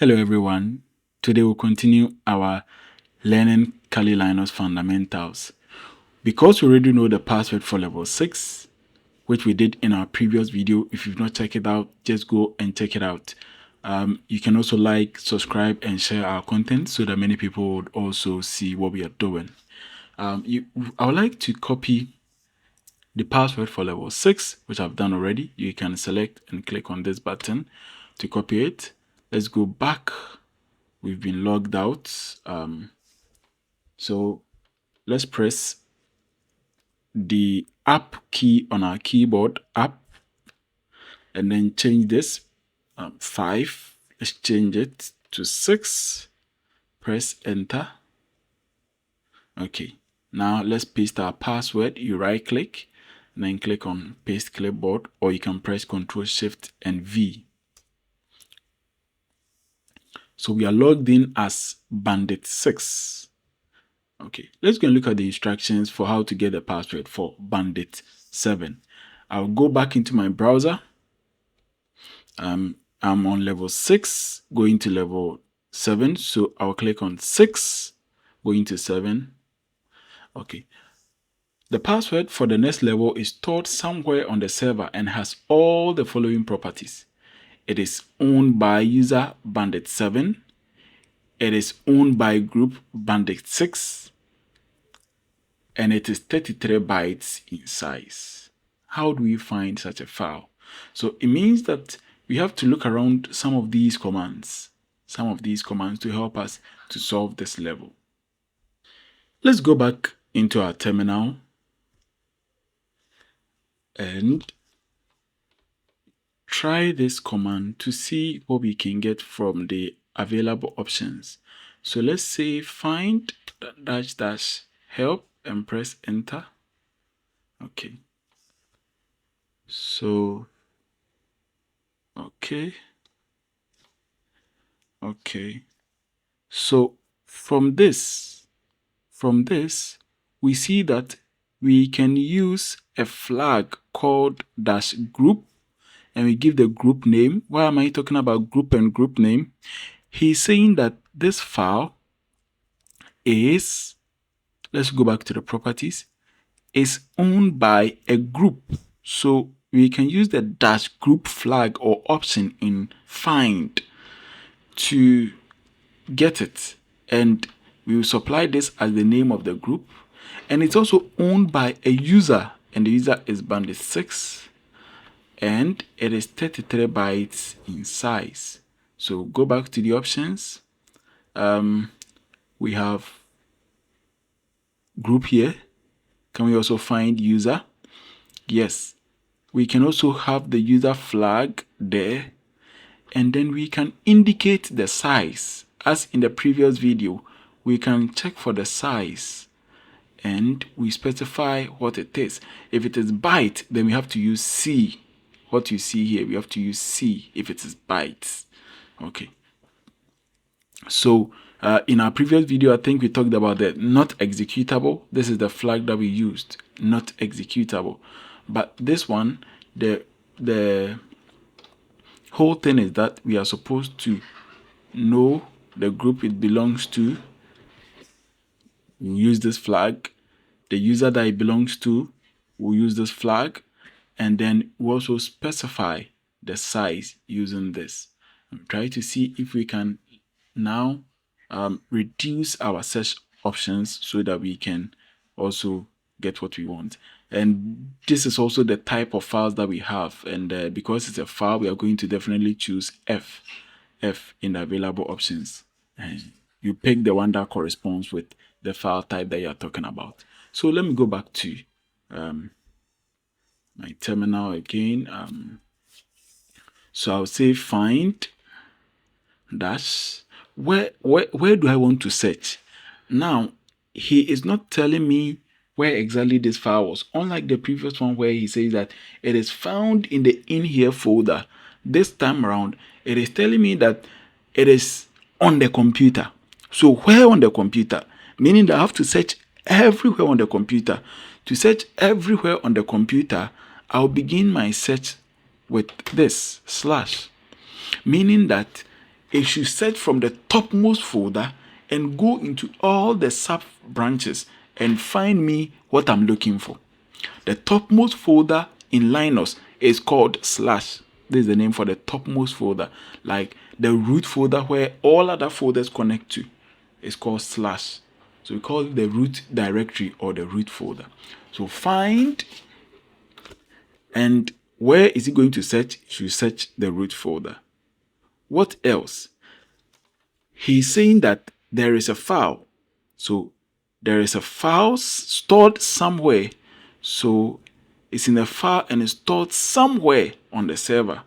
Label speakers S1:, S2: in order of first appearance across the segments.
S1: Hello everyone. Today we'll continue our learning Kali Linux fundamentals. Because we already know the password for level 6, which we did in our previous video, if you've not checked it out, just go and check it out. You can also like, subscribe and share our content so that many people would also see what we are doing. I would like to copy the password for level 6, which I've done already. You can select and click on this button to copy it. Let's go back. We've been logged out. So let's press the up key on our keyboard, up, and then change this 5. Let's change it to 6. Press enter. Okay, now let's paste our password. You right click and then click on paste clipboard, or you can press Ctrl Shift and V. So we are logged in as Bandit 6. Okay, let's go and look at the instructions for how to get the password for Bandit 7. I'll go back into my browser. I'm on level 6, going to level 7. So I'll click on 6, going to 7. Okay. The password for the next level is stored somewhere on the server and has all the following properties. It is owned by user Bandit 7. It is owned by group Bandit 6. And it is 33 bytes in size. How do we find such a file? So it means that we have to look around some of these commands to help us to solve this level. Let's go back into our terminal and try this command to see what we can get from the available options. So let's say find --help and press enter. Okay. So, okay. So from this, we see that we can use a flag called -group, and we give the group name. Why am I talking about group and group name? He's saying that this file is, let's go back to the properties, is owned by a group. So we can use the -group flag or option in find to get it, and we will supply this as the name of the group. And it's also owned by a user, and the user is Bandit 6, and it is 33 bytes in size. So go back to the options. We have group here. Can we also find user? Yes. We can also have the user flag there, and then we can indicate the size. As in the previous video, we can check for the size and we specify what it is. If it is byte, then we have to use C. What you see here, we have to use C if it is bytes. Okay. So in our previous video, I think we talked about the not executable. This is the flag that we used, not executable. But this one, the whole thing is that we are supposed to know the group it belongs to. We use this flag. The user that it belongs to, we'll use this flag. And then we also specify the size using this. I'm trying to see if we can now reduce our search options so that we can also get what we want. And this is also the type of files that we have. And because it's a file, we are going to definitely choose F in the available options. And you pick the one that corresponds with the file type that you are talking about. So let me go back to my terminal again. So I'll say find dash. Where do I want to search? Now, he is not telling me where exactly this file was, unlike the previous one where he says that it is found in the in here folder. This time around, it is telling me that it is on the computer. So where on the computer? Meaning that I have to search everywhere on the computer. To search everywhere on the computer, I'll begin my search with this /, meaning that it should search from the topmost folder and go into all the sub branches and find me what I'm looking for. The topmost folder in Linux is called slash. This is the name for the topmost folder, like the root folder where all other folders connect to. It's called slash. So we call it the root directory or the root folder. So find, and where is it going to search? It should search the root folder. What else? He's saying that there is a file. So there is a file stored somewhere. So it's in a file and it's stored somewhere on the server.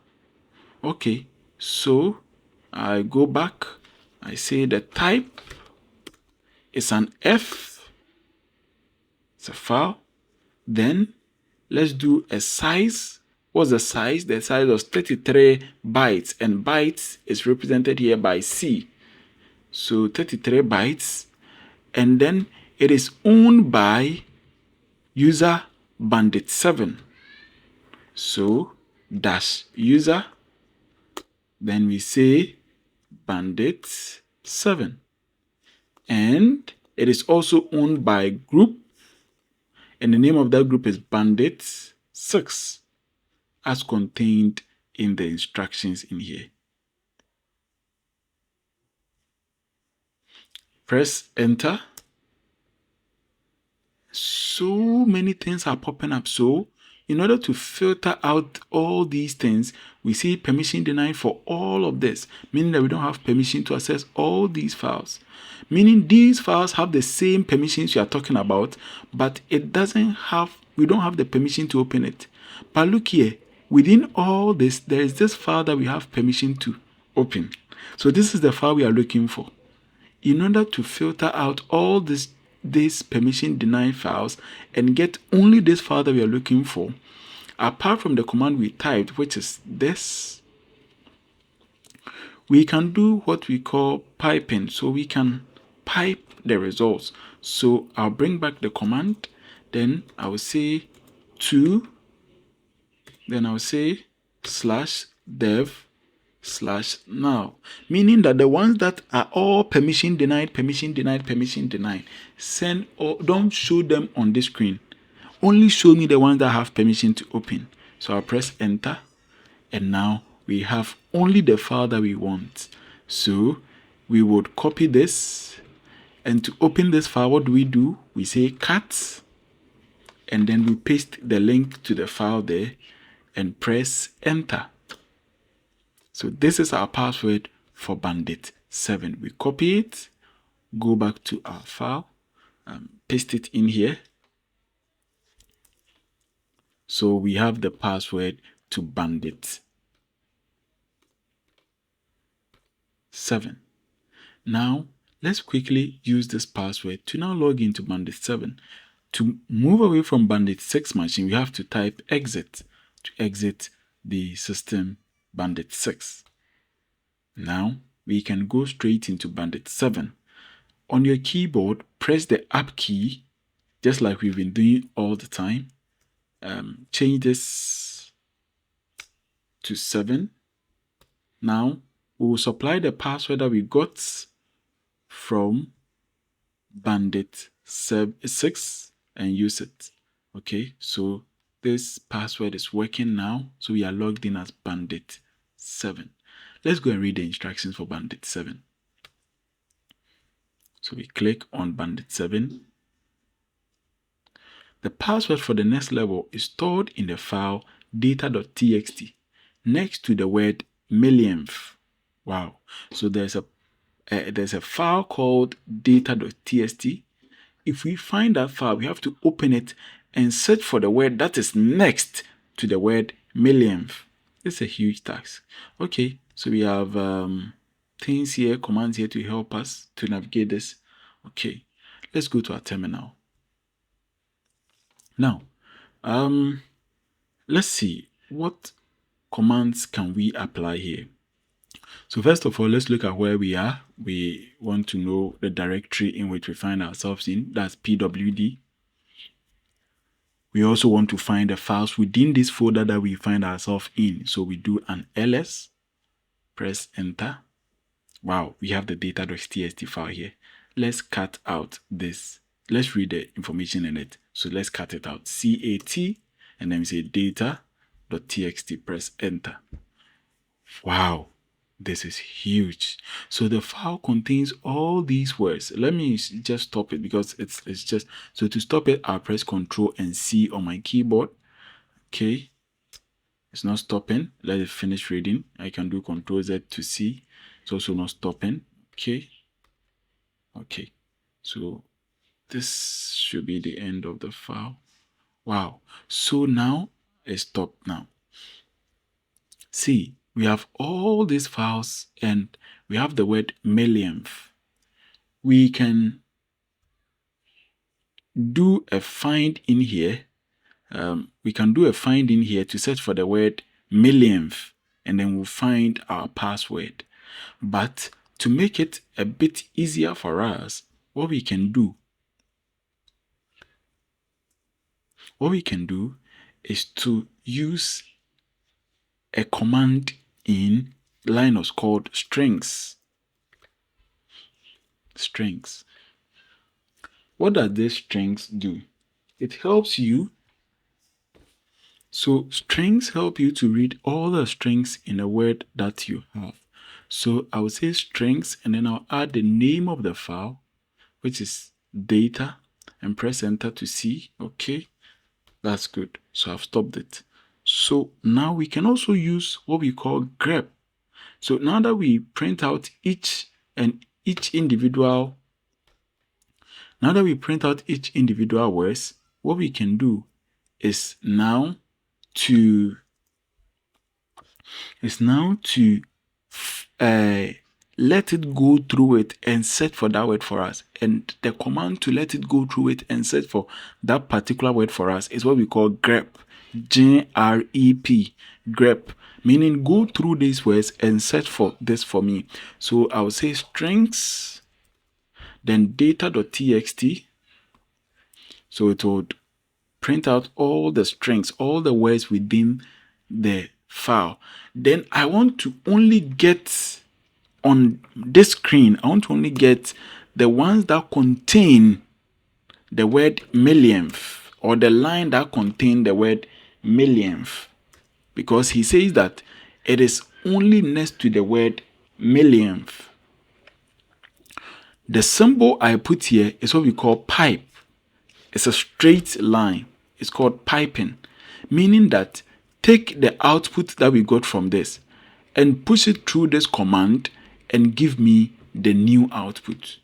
S1: Okay, so I go back. I say the type is an F. It's a file. Then let's do a size. What's the size? The size was 33 bytes, and bytes is represented here by C. So 33 bytes, and then it is owned by user bandit 7. So dash user, then we say bandit 7, and it is also owned by group, and the name of that group is bandit 6 as contained in the instructions in here. Press enter. So many things are popping up. So in order to filter out all these things, we see permission denied for all of this, meaning that we don't have permission to access all these files. Meaning these files have the same permissions you are talking about, but we don't have the permission to open it. But look here, within all this, there is this file that we have permission to open. So this is the file we are looking for. In order to filter out all these permission denied files and get only this file that we are looking for, apart from the command we typed, which is this, we can do what we call piping. So we can pipe the results. So I'll bring back the command, then I will say to, then I'll say /dev/now, meaning that the ones that are all permission denied, don't show them on this screen. Only show me the ones that have permission to open. So I'll press enter, and now we have only the file that we want. So we would copy this, and to open this file, what do? We say cat, and then we paste the link to the file there and press enter. So this is our password for bandit 7. We copy it, go back to our file, paste it in here. So we have the password to bandit 7. Now let's quickly use this password to now log into bandit 7. To move away from bandit 6 machine, we have to type exit to exit the system bandit 6. Now we can go straight into bandit 7. On your keyboard, press the up key, just like we've been doing all the time. Change this to 7. Now we will supply the password that we got from bandit 6 and use it. Okay, so this password is working now. So we are logged in as bandit 7. Let's go and read the instructions for bandit 7. So we click on bandit 7. The password for the next level is stored in the file data.txt next to the word millionth. Wow. So there's a file called data.txt. If we find that file, we have to open it and search for the word that is next to the word millionth. It's a huge task. Okay, so we have things here, commands here to help us to navigate this. Okay, let's go to our terminal. Now, let's see what commands can we apply here. So first of all, let's look at where we are. We want to know the directory in which we find ourselves in. That's pwd. We also want to find the files within this folder that we find ourselves in. So we do an ls, press enter. Wow, we have the data.txt file here. Let's cut out this. Let's read the information in it. So let's cut it out. CAT, and then we say data.txt, press enter. Wow, this is huge. So the file contains all these words. Let me just stop it because it's just, so to stop it, I'll press Ctrl and C on my keyboard. Okay, it's not stopping. Let it finish reading. I can do Ctrl Z to C. It's also not stopping. Okay, so this should be the end of the file. Wow, so now it's stopped now. See, we have all these files and we have the word millionth. We can do a find in here. We can do a find in here to search for the word millionth, and then we'll find our password. But to make it a bit easier for us, what we can do is to use a command in Linux called strings. Strings. What does this strings do? It helps you. So strings help you to read all the strings in a word that you have. So I will say strings, and then I'll add the name of the file, which is data, and press enter to see. Okay, that's good. So I've stopped it. So now we can also use what we call grep. So now that we print out each individual words, what we can do is now to let it go through it and search for that word for us. And the command to let it go through it and search for that particular word for us is what we call grep. G-R-E-P, grep, meaning go through these words and search for this for me. So I will say strings, then data.txt. So it would print out all the strings, all the words within the file. Then I want to only get on this screen, I want to only get the ones that contain the word millionth, or the line that contain the word millionth, because he says that it is only next to the word millionth. The symbol I put here is what we call pipe. It's a straight line. It's called piping, meaning that take the output that we got from this and push it through this command and give me the new output.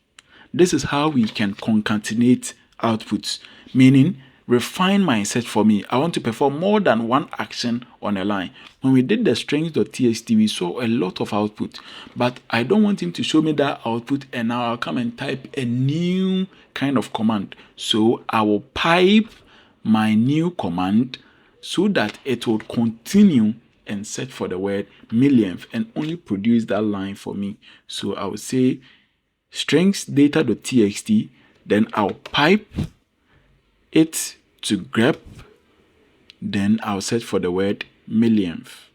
S1: This is how we can concatenate outputs, meaning refine my search for me. I want to perform more than one action on a line. When we did the strings.txt, we saw a lot of output, but I don't want him to show me that output and now I'll come and type a new kind of command. So I will pipe my new command so that it will continue and search for the word millionth and only produce that line for me. So I will say strings data.txt, then I'll pipe it to grep, then I'll search for the word millionth.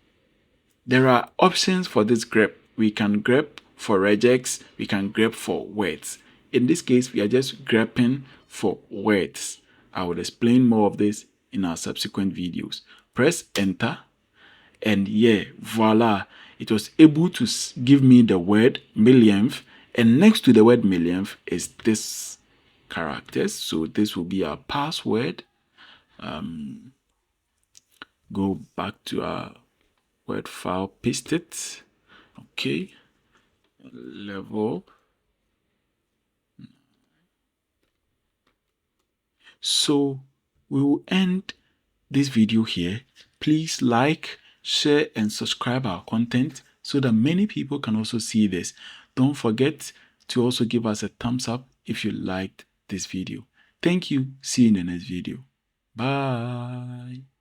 S1: There are options for this grep. We can grep for regex, we can grep for words. In this case, we are just grepping for words. I will explain more of this in our subsequent videos. Press enter, and yeah, voila, it was able to give me the word millionth, and next to the word millionth is this characters. So this will be our password. Go back to our word file, paste it. Okay, level. So we will end this video here. Please like, share, and subscribe our content so that many people can also see this. Don't forget to also give us a thumbs up if you liked this video. Thank you. See you in the next video. Bye.